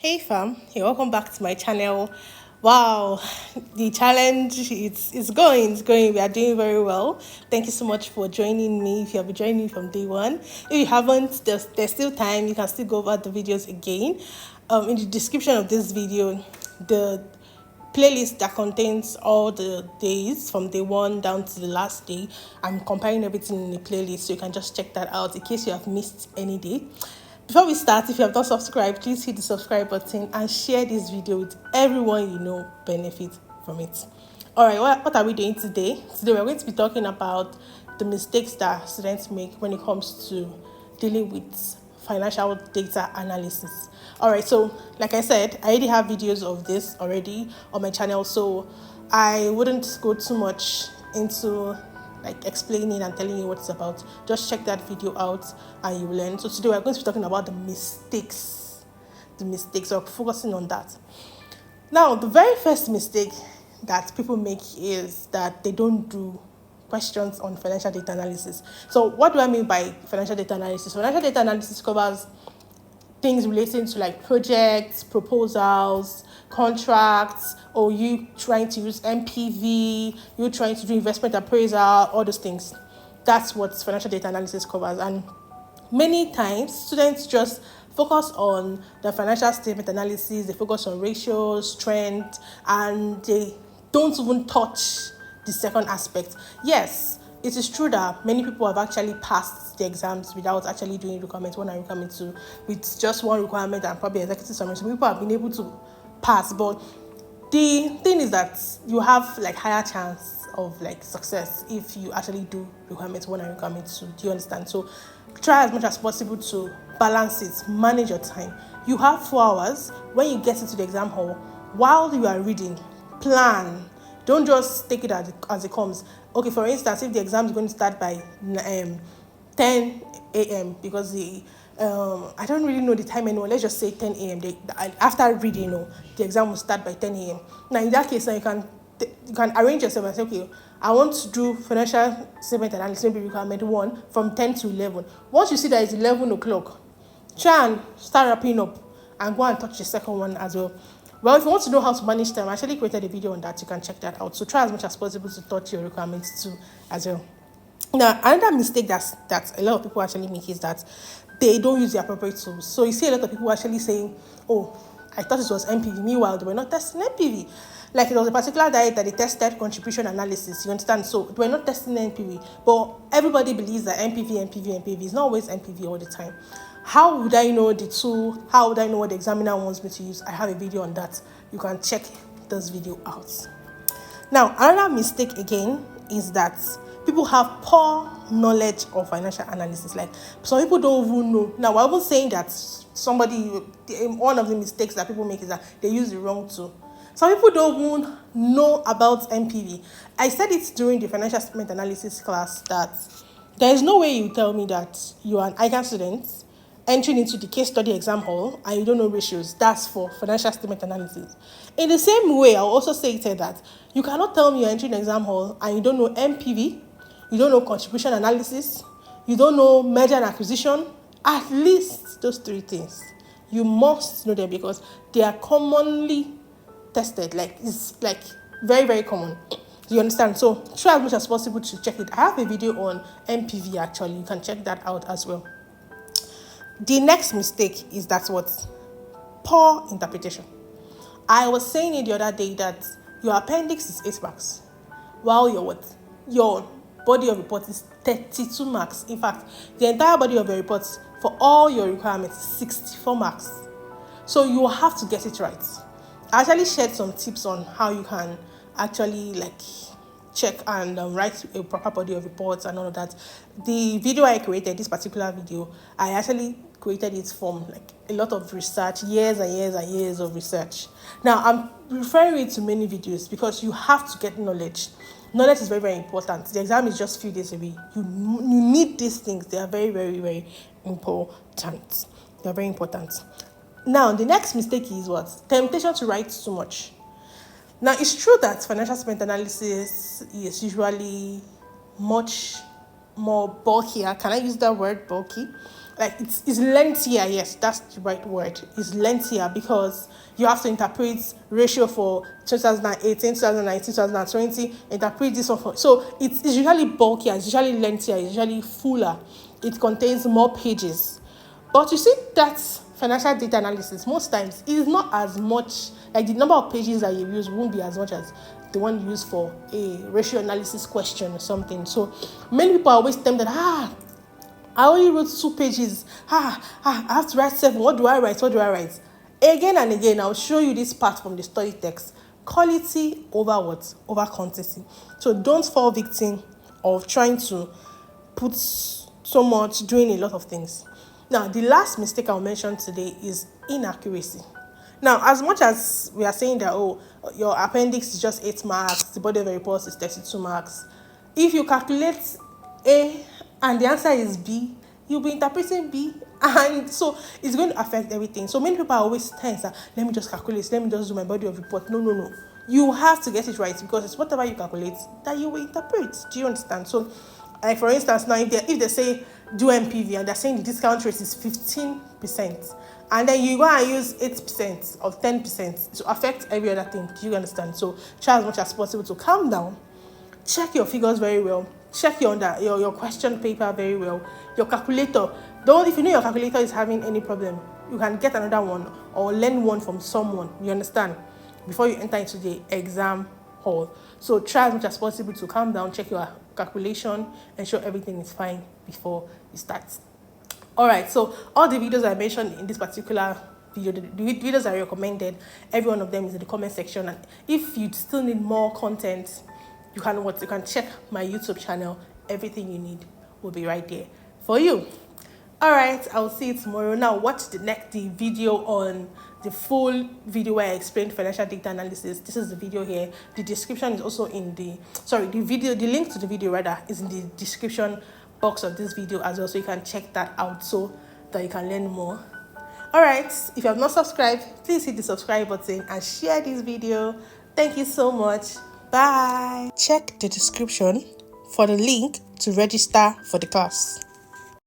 Hey fam, hey, welcome back to my channel. Wow, the challenge it's going. We are doing very well. Thank you so much for joining me. If you have been joining me from day one, if you haven't, there's still time. You can still go over the videos again. In the description of this video, the playlist that contains all the days from day one down to the last day. I'm compiling everything in the playlist, so you can just check that out in case you have missed any day. Before we start, if you have not subscribed, please hit the subscribe button and share this video with everyone you know benefit from it. All right, what are we doing today? Today we're going to be talking about the mistakes that students make when it comes to dealing with financial data analysis. All right, so like I said, I already have videos of this already on my channel, so I wouldn't go too much into like explaining and telling you what it's about. Just check that video out and you will learn. So today we're going to be talking about the mistakes, so focusing on that. Now, the very first mistake that people make is that they don't do questions on financial data analysis. So what do I mean by financial data analysis? Financial data analysis covers things relating to like projects, proposals, contracts, or you trying to use MPV, you trying to do investment appraisal, all those things. That's what financial data analysis covers. And many times students just focus on the financial statement analysis, they focus on ratios, trend, and they don't even touch the second aspect. Yes, it is true that many people have actually passed the exams without actually doing requirement 1 and requirement 2 with just one requirement and probably executive summary. So people have been able to pass, but the thing is that you have like higher chance of like success if you actually do requirement 1 and requirement 2. Do you understand? So try as much as possible to balance it, manage your time. You have 4 hours. When you get into the exam hall, while you are reading, plan. Don't just take it as it comes. Okay, for instance, if the exam is going to start by 10 a.m. because I don't really know the time anymore. Let's just say 10 a.m. After reading, the exam will start by 10 a.m. Now, in that case, now you can arrange yourself and say, okay, I want to do financial statement analysis, maybe requirement 1 from 10 to 11. Once you see that it's 11 o'clock, try and start wrapping up and go and touch the second one as well. Well, if you want to know how to manage time, I actually created a video on that. You can check that out. So try as much as possible to touch your requirements too as well. Now, another mistake that a lot of people actually make is that they don't use the appropriate tools. So you see a lot of people actually saying, oh, I thought it was MPV. Meanwhile, they were not testing MPV. Like it was a particular diet that they tested contribution analysis. You understand? So they were not testing MPV. But everybody believes that MPV is not always MPV all the time. How would I know the tool? How would I know what the examiner wants me to use? I have a video on that. You can check this video out. Now, another mistake again is that people have poor knowledge of financial analysis. Like some people don't even know. Now, we're even saying that one of the mistakes that people make is that they use the wrong tool. Some people don't even know about MPV. I said it during the financial statement analysis class that there is no way you tell me that you are an ICAN student entering into the case study exam hall and you don't know ratios. That's for financial statement analysis. In the same way, I'll also say that you cannot tell me you're entering the exam hall and you don't know MPV, you don't know contribution analysis, you don't know merger and acquisition. At least those 3 things. You must know them because they are commonly tested. Like it's like very, very common. You understand? So try as much as possible to check it. I have a video on MPV actually. You can check that out as well. The next mistake is that what? Poor interpretation. I was saying it the other day that your appendix is 8 marks, while your body of report is 32 marks. In fact, the entire body of your report for all your requirements is 64 marks. So you have to get it right. I actually shared some tips on how you can actually like check and write a proper body of reports and all of that. The video I created, this particular video, I actually created it from like a lot of research, years and years and years of research. Now I'm referring it to many videos because you have to get knowledge. Knowledge is very, very important. The exam is just a few days away. You need these things. They are very, very, very important. They are very important. Now, the next mistake is what? Temptation to write too much. Now, it's true that financial statement analysis is usually much more bulkier. Can I use that word, bulky? like it's lengthier. Yes, that's the right word. It's lengthier because you have to interpret ratio for 2018, 2019, 2020. Interpret this one for, so it's usually bulkier, it's usually lengthier, it's usually fuller. It contains more pages. But you see that financial data analysis most times is not as much, like the number of pages that you use won't be as much as the one used for a ratio analysis question or something. So many people are always tempted, I only wrote 2 pages. I have to write 7. What do I write? What do I write? Again and again, I'll show you this part from the study text. Quality over what? Over quantity. So don't fall victim of trying to put so much, doing a lot of things. Now, the last mistake I'll mention today is inaccuracy. Now, as much as we are saying that, your appendix is just 8 marks, the body of the report is 32 marks, if you calculate A and the answer is B, you'll be interpreting B, and so it's going to affect everything. So many people are always tense that, let me just calculate, let me just do my body of report. No. You have to get it right, because it's whatever you calculate that you will interpret. Do you understand? So, like for instance, now if they say do MPV and they're saying the discount rate is 15%, and then you go and use 8% or 10% to affect every other thing. Do you understand? So try as much as possible to calm down, check your figures very well, check your question paper very well, your calculator. Don't, if you know your calculator is having any problem, you can get another one or learn one from someone. You understand? Before you enter into the exam hall. So try as much as possible to calm down, check your calculation, ensure everything is fine before you start. Alright, so all the videos I mentioned in this particular video, the videos I recommended, every one of them is in the comment section. And if you still need more content, you can check my YouTube channel. Everything you need will be right there for you. Alright, I'll see you tomorrow. Now watch the video on the full video where I explained financial data analysis. This is the video here. The description is also in the link to the video rather is in the description box of this video as well, so you can check that out so that you can learn more. Alright, if you have not subscribed, please hit the subscribe button and share this video. Thank you so much. Bye. Check the description for the link to register for the class.